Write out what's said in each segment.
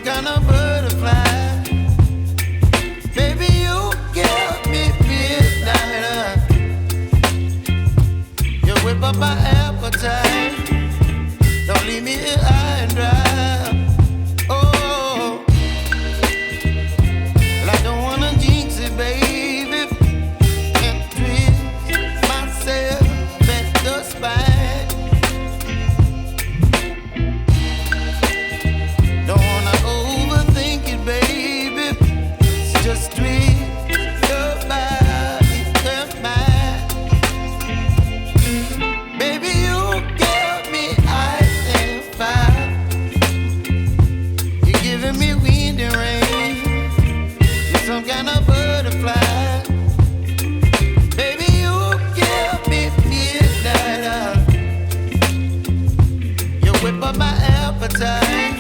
some kind of butterfly. Baby, you give me midnight. You whip up my appetite. Don't leave me here high and dry. Oh, well, I don't wanna jinx it, baby. Can't twist myself at the spine. Don't wanna overthink it, baby. It's just twist your body and mine. Baby, you give me ice and fire. You're giving me wind and rain. You're some kind of butterfly. Baby, you give me midnight. You whip up my appetite.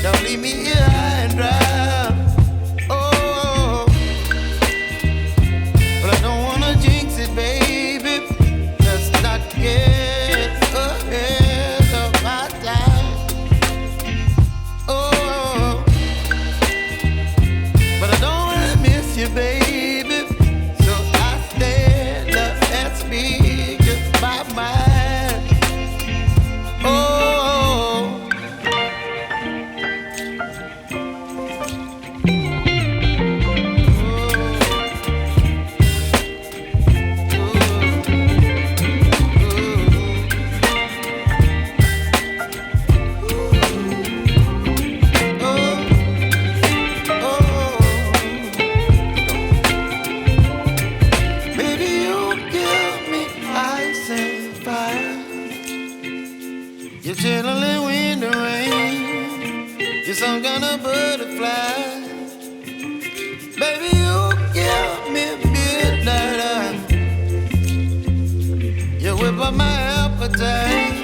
Don't leave me here high and dry. Oh, but I don't wanna jinx it, baby. Let's not get ahead of my time. Oh, but I don't wanna miss you, baby. So I stand up and speak just my mind. Oh. Baby, you give me ice and fire. You're chilling wind and rain. You're some kind of butterfly. Baby, you give me midnight. You whip up my appetite.